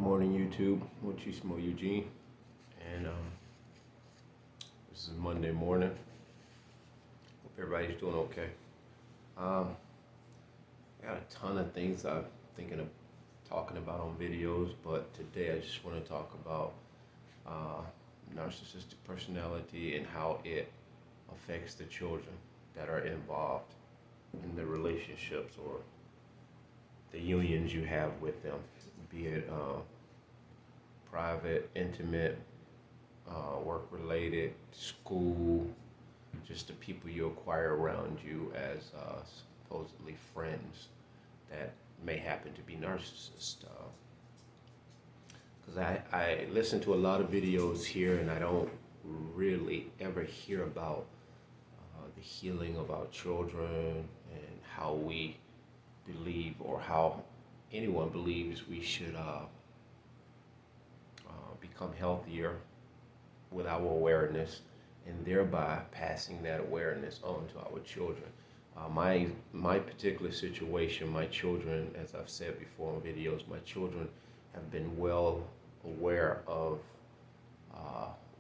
morning, YouTube. Muchismo Eugene, and this is Monday morning. Hope everybody's doing okay. I got a ton of things I'm thinking of talking about on videos, but today I just want to talk about narcissistic personality and how it affects the children that are involved in the relationships or the unions you have with them, be it private, intimate, work-related, school, just the people you acquire around you as supposedly friends that may happen to be narcissists. Because I listen to a lot of videos here and I don't really ever hear about the healing of our children and how we believe or how anyone believes we should become healthier with our awareness and thereby passing that awareness on to our children. My particular situation, my children, as I've said before in videos, my children have been well aware of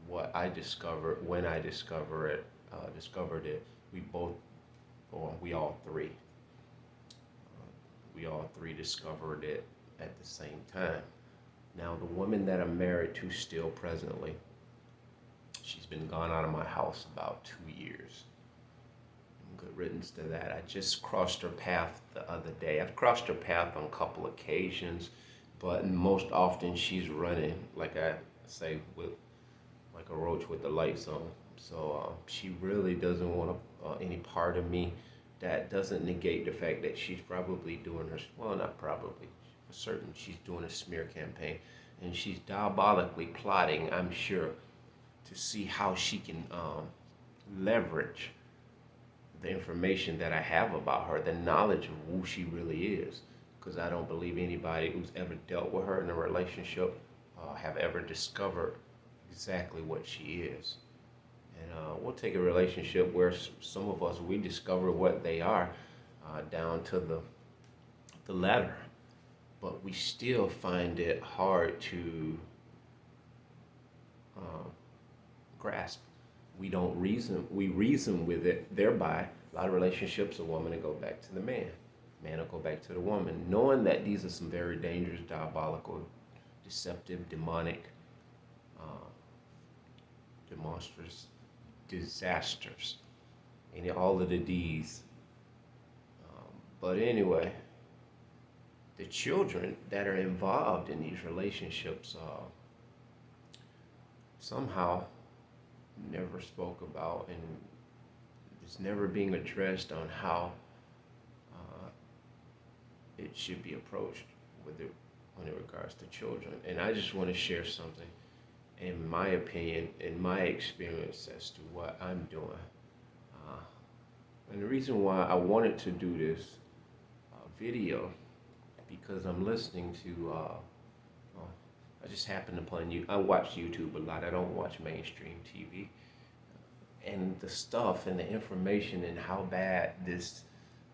what I discovered when I discovered it. We all three discovered it at the same time. Now, the woman that I'm married to still presently, she's been gone out of my house about 2 years. Good riddance to that. I just crossed her path the other day. I've crossed her path on a couple occasions, but most often she's running, like I say, with like a roach with the lights on. So she really doesn't want any part of me. That doesn't negate the fact that she's probably doing her, well, not probably, for certain, she's doing a smear campaign. And she's diabolically plotting, I'm sure, to see how she can leverage the information that I have about her, the knowledge of who she really is. Because I don't believe anybody who's ever dealt with her in a relationship have ever discovered exactly what she is. And we'll take a relationship where some of us, we discover what they are down to the letter. But we still find it hard to grasp. We reason with it, thereby a lot of relationships, a woman will go back to the man will go back to the woman, knowing that these are some very dangerous, diabolical, deceptive, demonic, monstrous disasters, and all of the D's. But anyway, the children that are involved in these relationships somehow never spoke about, and it's never being addressed on how it should be approached when it regards to children. And I just want to share something, in my opinion, in my experience as to what I'm doing. And the reason why I wanted to do this video, because I'm listening to, I just happen upon I watch YouTube a lot. I don't watch mainstream TV. And the stuff and the information and how bad this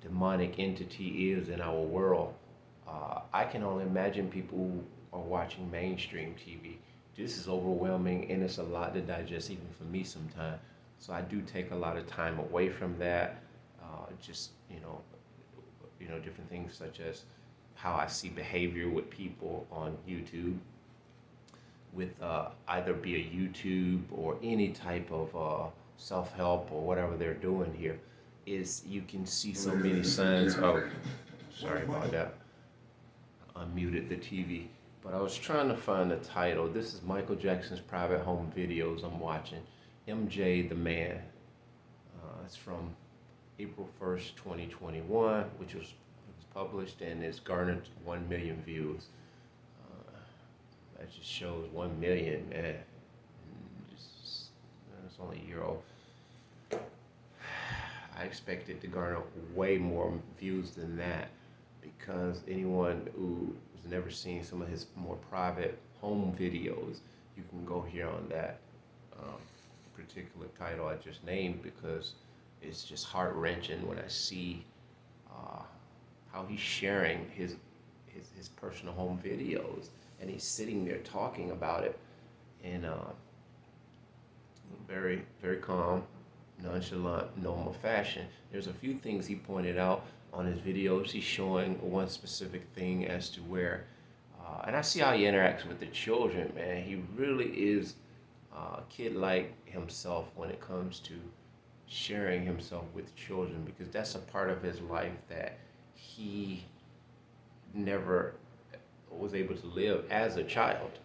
demonic entity is in our world, I can only imagine people who are watching mainstream TV. This is overwhelming and it's a lot to digest even for me sometimes. So I do take a lot of time away from that. Just, different things such as how I see behavior with people on YouTube, with either be a YouTube or any type of self-help or whatever they're doing here, is you can see so many signs of, sorry about that, I unmuted the TV, but I was trying to find the title. This is Michael Jackson's private home videos I'm watching, MJ the Man. It's from April 1st, 2021, which was published, and it's garnered 1 million views. That just shows 1 million, man. It's only a year old. I expected to garner way more views than that, because anyone who has never seen some of his more private home videos, you can go here on that particular title I just named, because it's just heart-wrenching when I see how he's sharing his his personal home videos, and he's sitting there talking about it in very, very calm, nonchalant, normal fashion. There's a few things he pointed out on his videos. He's showing one specific thing as to where, and I see how he interacts with the children, man. He really is kid-like himself when it comes to sharing himself with children, because that's a part of his life that he never was able to live as a child.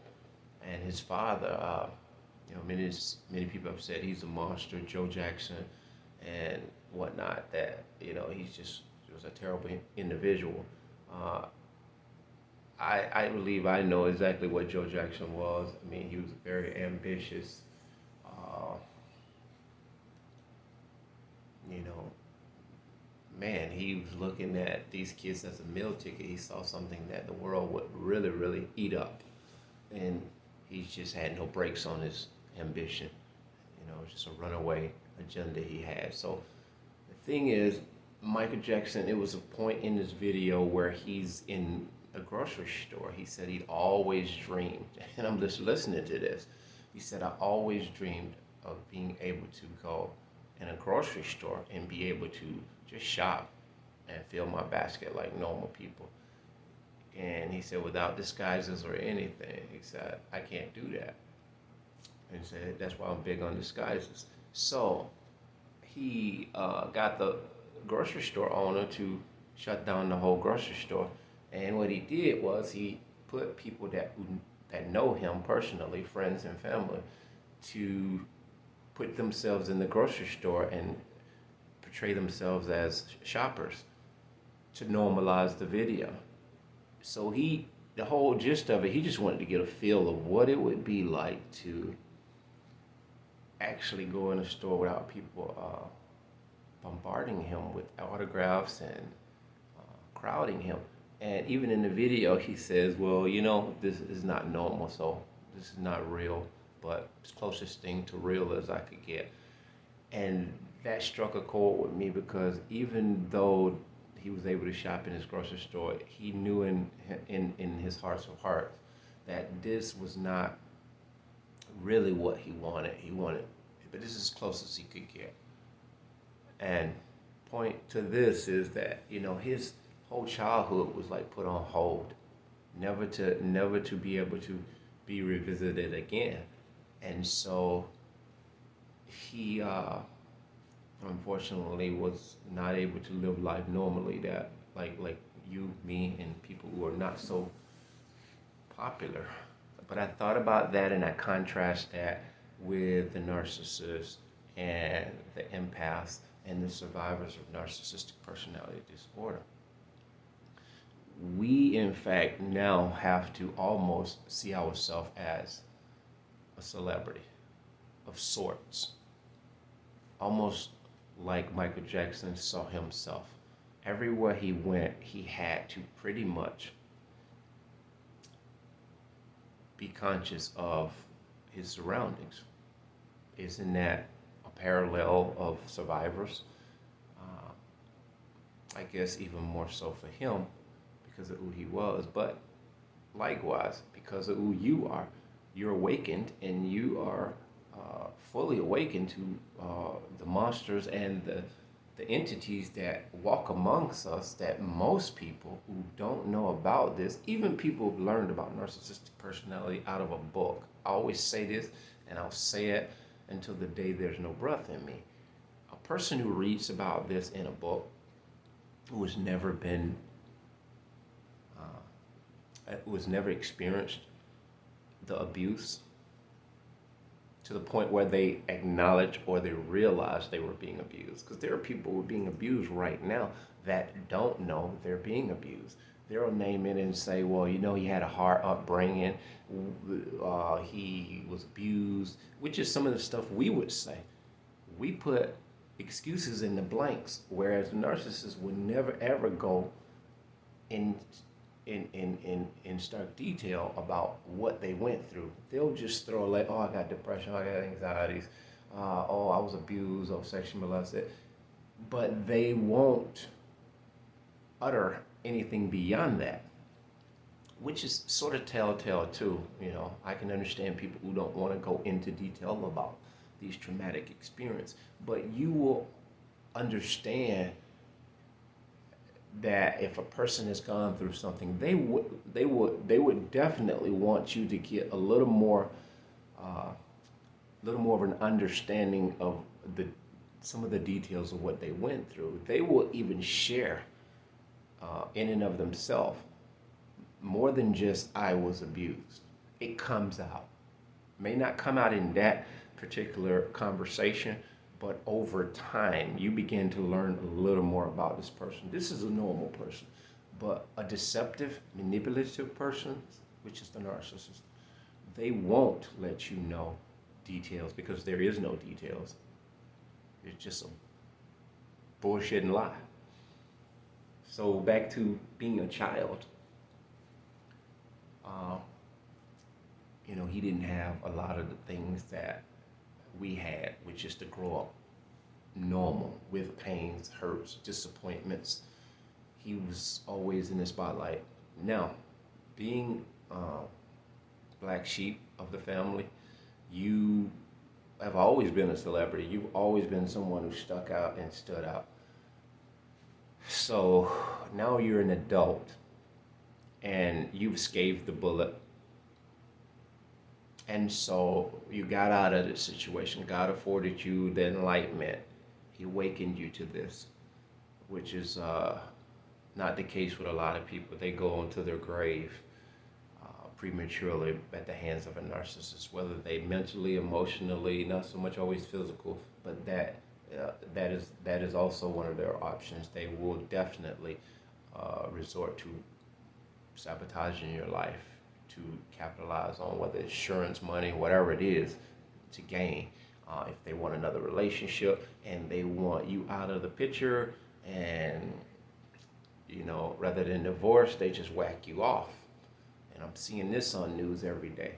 And his father, many people have said he's a monster, Joe Jackson, and whatnot. That he was a terrible individual. Uh, I believe I know exactly what Joe Jackson was. I mean, he was very ambitious. Uh, you know, Man, he was looking at these kids as a meal ticket. He saw something that the world would really, really eat up, and he just had no brakes on his ambition. It's just a runaway agenda he had. So the thing is, Michael Jackson, it was a point in this video where he's in a grocery store. He said he'd always dreamed, and I'm just listening to this. He said, I always dreamed of being able to go in a grocery store and be able to just shop and fill my basket like normal people. And he said, without disguises or anything, he said, I can't do that. And he said, that's why I'm big on disguises. So he got the grocery store owner to shut down the whole grocery store. And what he did was he put people that know him personally, friends and family, to put themselves in the grocery store and portray themselves as shoppers to normalize the video. So the whole gist of it, he just wanted to get a feel of what it would be like to actually go in a store without people bombarding him with autographs and crowding him. And even in the video, he says, well, this is not normal, so this is not real, but it's closest thing to real as I could get. And that struck a chord with me, because even though he was able to shop in his grocery store, he knew in his heart of hearts that this was not really what he wanted. But this is as close as he could get. And point to this is that, his whole childhood was like put on hold, never to be able to be revisited again. And so he unfortunately was not able to live life normally, that like you, me, and people who are not so popular. But I thought about that, and I contrast that with the narcissist and the empaths and the survivors of narcissistic personality disorder. We, in fact, now have to almost see ourselves as a celebrity of sorts, almost like Michael Jackson saw himself. Everywhere he went, he had to pretty much be conscious of his surroundings. Isn't that a parallel of survivors? I guess even more so for him because of who he was, but likewise, because of who you are, you're awakened, and you are fully awakened to the monsters and the entities that walk amongst us, that most people who don't know about this, even people who've learned about narcissistic personality out of a book. I always say this, and I'll say it until the day there's no breath in me. A person who reads about this in a book, who has never experienced the abuse to the point where they acknowledge or they realize they were being abused. Because there are people who are being abused right now that don't know they're being abused. They'll name it and say, well, he had a hard upbringing, he was abused, which is some of the stuff we would say. We put excuses in the blanks, whereas the narcissist would never ever go in stark detail about what they went through. They'll just throw like, I got depression, I got anxieties, I was abused or sexually molested, but they won't utter anything beyond that. which is sort of telltale too. I can understand people who don't want to go into detail about these traumatic experiences, but you will understand that if a person has gone through something, they would definitely want you to get a little more of an understanding of the some of the details of what they went through. They will even share in and of themselves more than just I was abused. It comes out. May not come out in that particular conversation, but over time you begin to learn a little more about this person. This is a normal person, but a deceptive, manipulative person, which is the narcissist, they won't let you know details because there is no details. It's just a bullshit and lie. So back to being a child. He didn't have a lot of the things that we had, which is to grow up normal with pains, hurts, disappointments. He was always in the spotlight. Now, being black sheep of the family, you have always been a celebrity. You've always been someone who stuck out and stood out. So now you're an adult and you've escaped the bullet. And so you got out of this situation. God afforded you the enlightenment. He awakened you to this, which is not the case with a lot of people. They go into their grave prematurely at the hands of a narcissist, whether they mentally, emotionally, not so much always physical, but that is also one of their options. They will definitely resort to sabotaging your life to capitalize on whether it's insurance money, whatever it is, to gain. If they want another relationship and they want you out of the picture, and rather than divorce, they just whack you off. And I'm seeing this on news every day,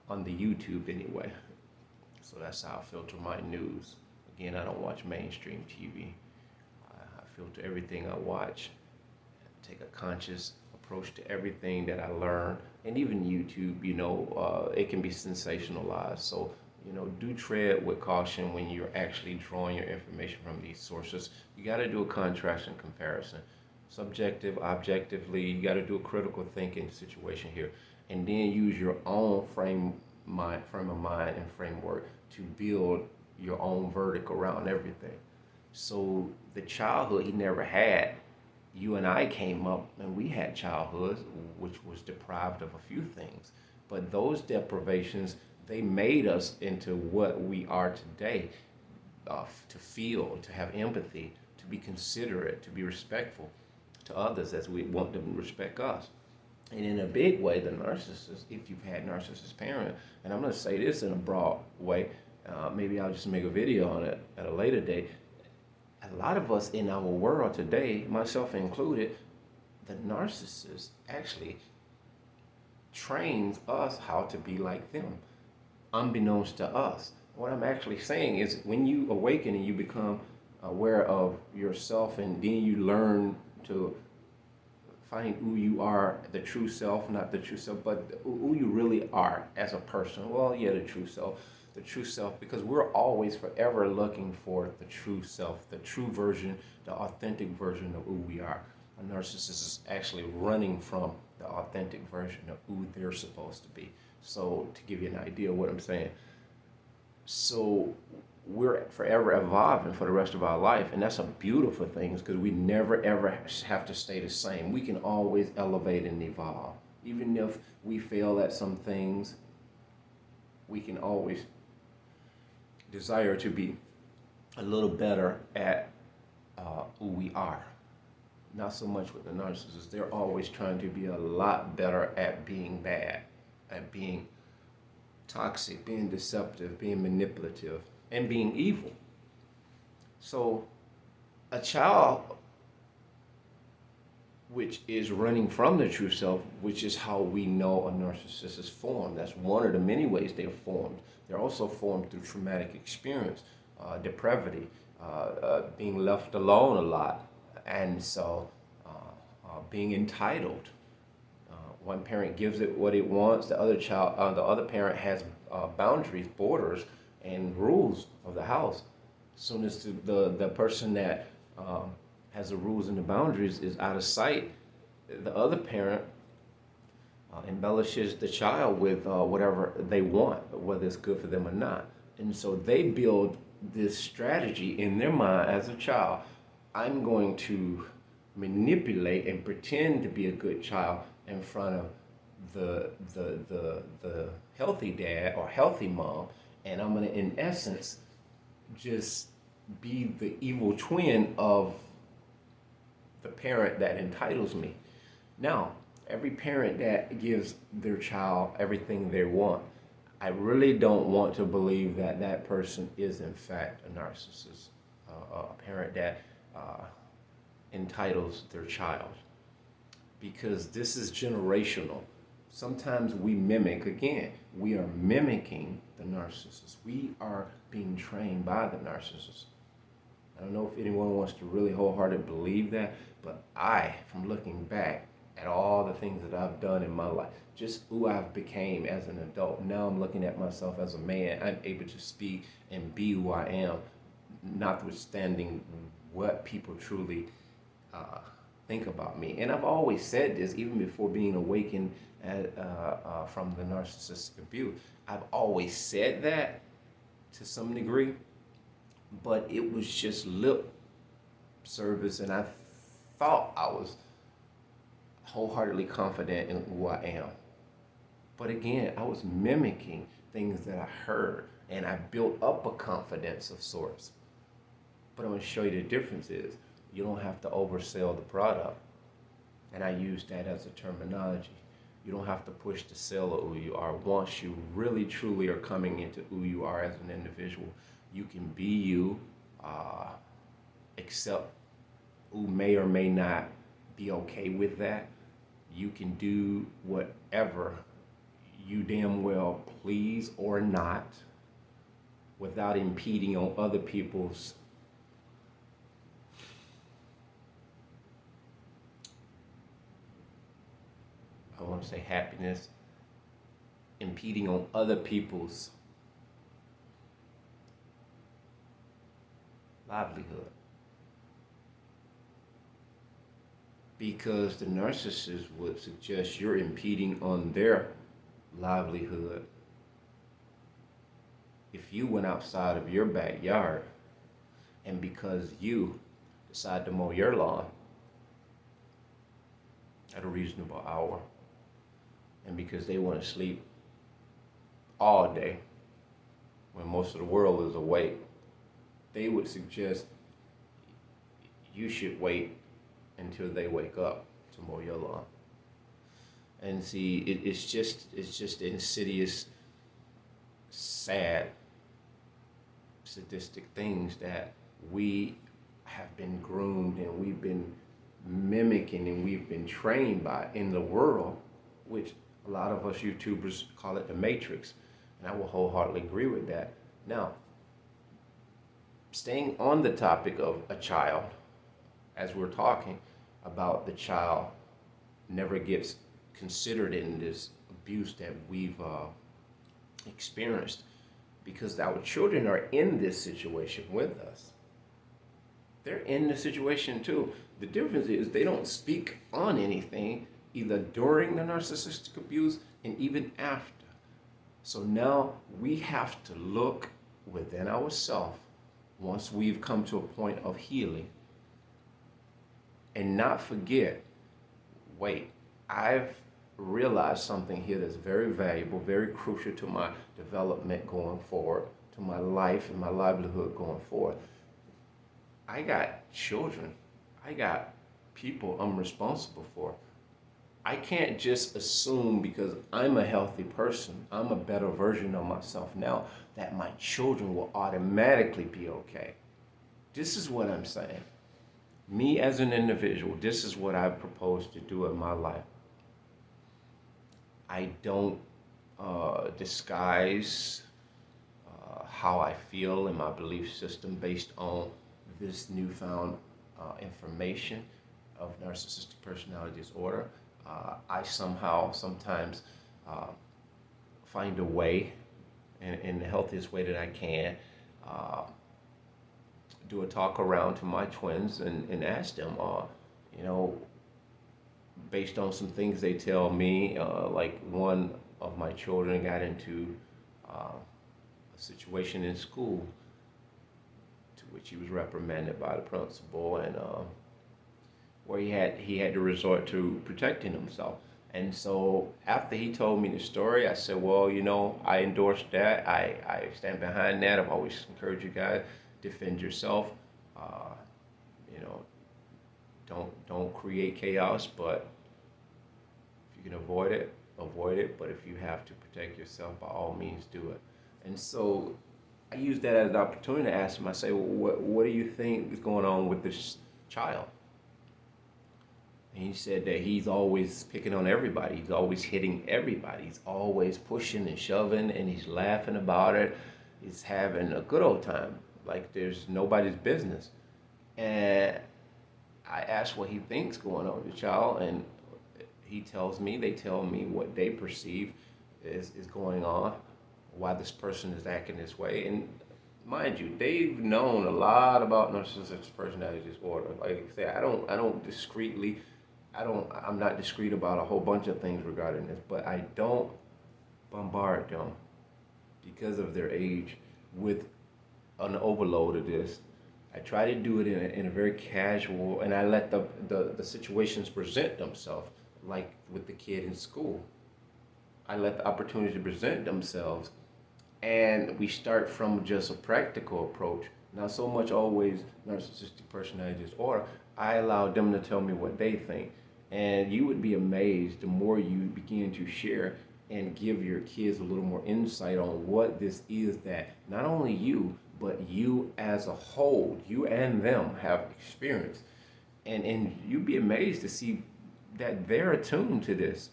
on the YouTube anyway. So that's how I filter my news. Again, I don't watch mainstream TV. I filter everything I watch, take a conscious approach to everything that I learn. And even YouTube, it can be sensationalized. So, do tread with caution when you're actually drawing your information from these sources. You got to do a contrast and comparison. Subjective, objectively, you got to do a critical thinking situation here. And then use your own frame of mind and framework to build your own verdict around everything. So the childhood he never had, you and I came up and we had childhoods which was deprived of a few things. But those deprivations, they made us into what we are today, to feel, to have empathy, to be considerate, to be respectful to others as we want them to respect us. And in a big way, the narcissist, if you've had narcissist parent, and I'm going to say this in a broad way, maybe I'll just make a video on it at a later date. A lot of us in our world today, myself included, the narcissist actually trains us how to be like them, unbeknownst to us. What I'm actually saying is when you awaken and you become aware of yourself, and then you learn to find who you are, the true self, not the true self, but who you really are as a person. Well, yeah, the true self, because we're always forever looking for the true self, the true version, the authentic version of who we are. A narcissist is actually running from the authentic version of who they're supposed to be. So to give you an idea of what I'm saying, so we're forever evolving for the rest of our life, and that's a beautiful thing because we never ever have to stay the same. We can always elevate and evolve. Even if we fail at some things, we can always desire to be a little better at who we are. Not so much with the narcissists. They're always trying to be a lot better at being bad, at being toxic, being deceptive, being manipulative, and being evil. So a child which is running from the true self, which is how we know a narcissist is formed. That's one of the many ways they're formed. They're also formed through traumatic experience, depravity, being left alone a lot, and so being entitled. One parent gives it what it wants. The other parent has boundaries, borders, and rules of the house. As soon as the person that has the rules and the boundaries is out of sight, the other parent embellishes the child with whatever they want, whether it's good for them or not. And so they build this strategy in their mind as a child. I'm going to manipulate and pretend to be a good child in front of the healthy dad or healthy mom, and I'm going to, in essence, just be the evil twin of the parent that entitles me. Now, every parent that gives their child everything they want, I really don't want to believe that that person is in fact a narcissist, a parent that entitles their child, because this is generational. Sometimes we mimic, again, we are mimicking the narcissist. We are being trained by the narcissist. I don't know if anyone wants to really wholeheartedly believe that, but from looking back at all the things that I've done in my life, just who I've became as an adult, now I'm looking at myself as a man, I'm able to speak and be who I am, notwithstanding what people truly think about me. And I've always said this, even before being awakened from the narcissistic abuse. I've always said that to some degree, but it was just lip service, and I thought I was wholeheartedly confident in who I am. But again, I was mimicking things that I heard, and I built up a confidence of sorts. But I'm going to show you the difference is you don't have to oversell the product. And I use that as a terminology. You don't have to push the sell of who you are. Once you really truly are coming into who you are as an individual, you can be you, accept who may or may not be okay with that. You can do whatever you damn well please or not without impeding on other people's I want to say happiness, impeding on other people's livelihood. Because the narcissist would suggest you're impeding on their livelihood if you went outside of your backyard and because you decide to mow your lawn at a reasonable hour, and because they want to sleep all day when most of the world is awake, they would suggest you should wait until they wake up to mow your lawn. And see, it's just insidious, sad, sadistic things that we have been groomed and we've been mimicking and we've been trained by in the world, which a lot of us YouTubers call it the Matrix, and I will wholeheartedly agree with that. Now, staying on the topic of a child, as we're talking about the child never gets considered in this abuse that we've experienced, because our children are in this situation with us. They're in the situation too. The difference is they don't speak on anything either during the narcissistic abuse and even after. So now we have to look within ourselves once we've come to a point of healing and not forget, wait, I've realized something here that's very valuable, very crucial to my development going forward, to my life and my livelihood going forward. I got children. I got people I'm responsible for. I can't just assume because I'm a healthy person, I'm a better version of myself now, that my children will automatically be okay. This is what I'm saying. Me as an individual, this is what I propose to do in my life. I don't disguise how I feel in my belief system based on this newfound information of narcissistic personality disorder. I somehow sometimes uh, find a way, in the healthiest way that I can, uh, do a talk around to my twins and ask them, you know, based on some things they tell me, like one of my children got into a situation in school to which he was reprimanded by the principal, and where he had to resort to protecting himself. And so after he told me the story, I said, well, I endorse that. I stand behind that. I've always encouraged you guys, defend yourself. Uh, you know, don't create chaos, but if you can avoid it, avoid it. But if you have to protect yourself, by all means, do it. And so I use that as an opportunity to ask him. I say, well, what do you think is going on with this child? And he said that he's always picking on everybody. He's always hitting everybody. He's always pushing and shoving, and he's laughing about it. He's having a good old time, like there's nobody's business. And I asked what he thinks going on with the child, and they tell me what they perceive is going on, why this person is acting this way. And mind you, they've known a lot about narcissistic personality disorder. Like I say, I'm not discreet about a whole bunch of things regarding this, but I don't bombard them because of their age with an overload of this. I try to do it in a very casual, and I let the situations present themselves, like with the kid in school. I let the opportunity to present themselves, and we start from just a practical approach, not so much always narcissistic personality disorder. I allow them to tell me what they think. And you would be amazed the more you begin to share and give your kids a little more insight on what this is that not only you, but you as a whole, you and them have experienced. And you'd be amazed to see that they're attuned to this.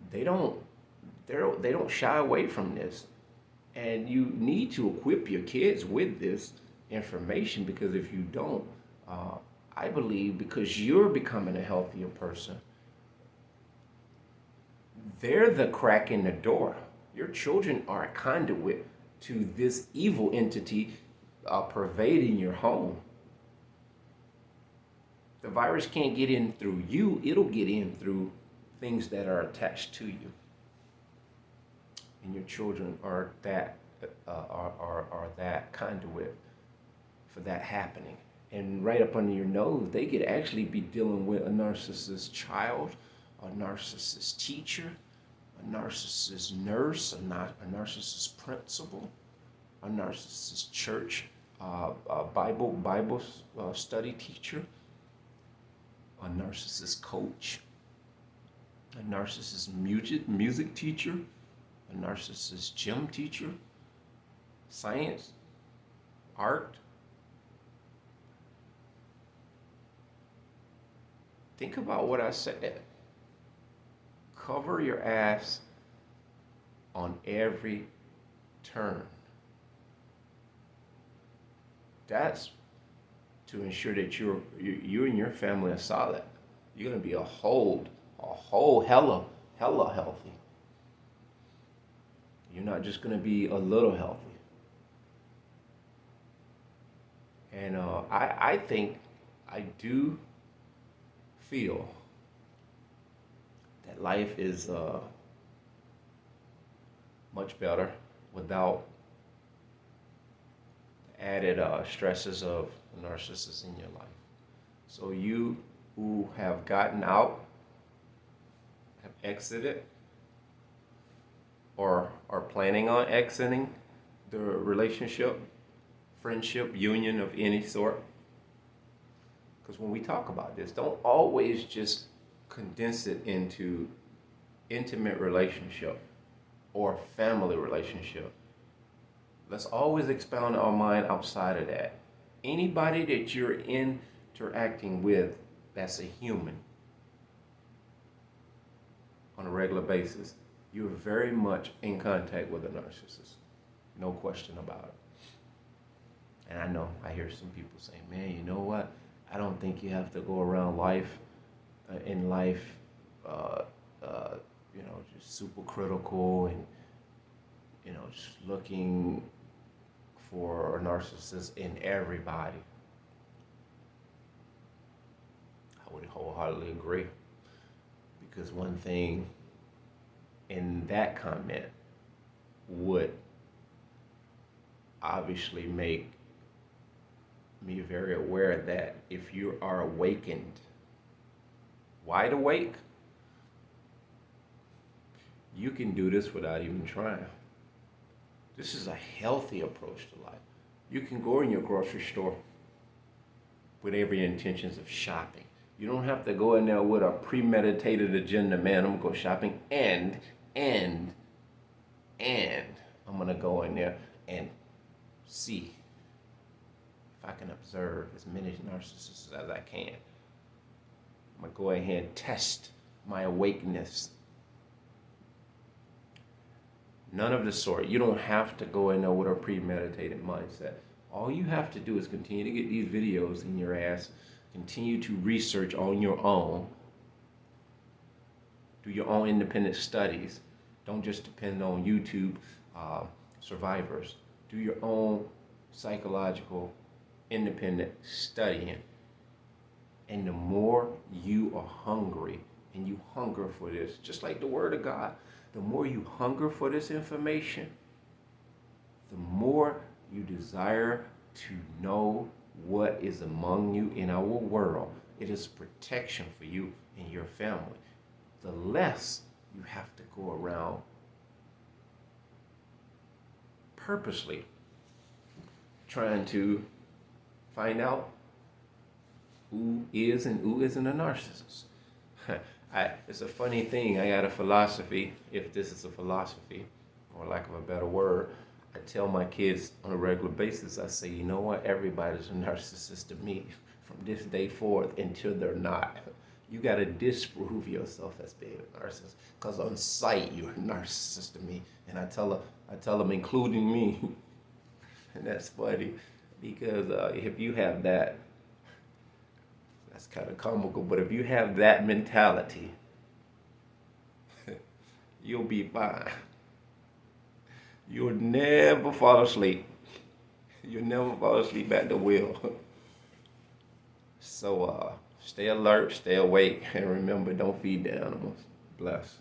They don't they don't shy away from this. And you need to equip your kids with this information, because if you don't, I believe because you're becoming a healthier person, they're the crack in the door. Your children are a conduit to this evil entity pervading your home. The virus can't get in through you, it'll get in through things that are attached to you. And your children are that that conduit for that happening. And right up under your nose, they could actually be dealing with a narcissist child, a narcissist teacher, a narcissist nurse, a narcissist principal, a narcissist church Bible study teacher, a narcissist coach, a narcissist music teacher, a narcissist gym teacher, science, art. Think about what I said. Cover your ass on every turn. That's to ensure that you and your family are solid. You're gonna be a whole hella healthy. You're not just gonna be a little healthy. And I think I do feel that life is much better without the added stresses of the narcissist in your life. So you who have gotten out, have exited, or are planning on exiting the relationship, friendship, union of any sort, because when we talk about this, don't always just condense it into intimate relationship or family relationship. Let's always expound our mind outside of that. Anybody that you're interacting with that's a human on a regular basis, you're very much in contact with a narcissist. No question about it. And I know, I hear some people saying, man, you know what? I don't think you have to go around in life uh, uh, just super critical and, just looking for a narcissist in everybody. I would wholeheartedly agree. Because one thing in that comment would obviously make me very aware that if you are awakened, wide awake, you can do this without even trying. This is a healthy approach to life. You can go in your grocery store with every intentions of shopping. You don't have to go in there with a premeditated agenda, man, I'm gonna go shopping and I'm gonna go in there and see if I can observe as many narcissists as I can. I'm gonna go ahead and test my awakeness. None of the sort. You don't have to go in there with a premeditated mindset. All you have to do is continue to get these videos in your ass, continue to research on your own, do your own independent studies. Don't just depend on YouTube survivors. Do your own psychological independent studying. And the more you are hungry and you hunger for this, just like the Word of God, the more you hunger for this information, the more you desire to know what is among you in our world. It is protection for you and your family. The less you have to go around purposely trying to find out who is and who isn't a narcissist. It's a funny thing. I got a philosophy, if this is a philosophy, or lack of a better word. I tell my kids on a regular basis, I say, you know what? Everybody's a narcissist to me from this day forth until they're not. You got to disprove yourself as being a narcissist, because on sight you're a narcissist to me. And I tell them, including me, and that's funny because if you have that, that's kind of comical. But if you have that mentality, you'll be fine. You'll never fall asleep. You'll never fall asleep at the wheel. So stay alert, stay awake, and remember, don't feed the animals. Bless.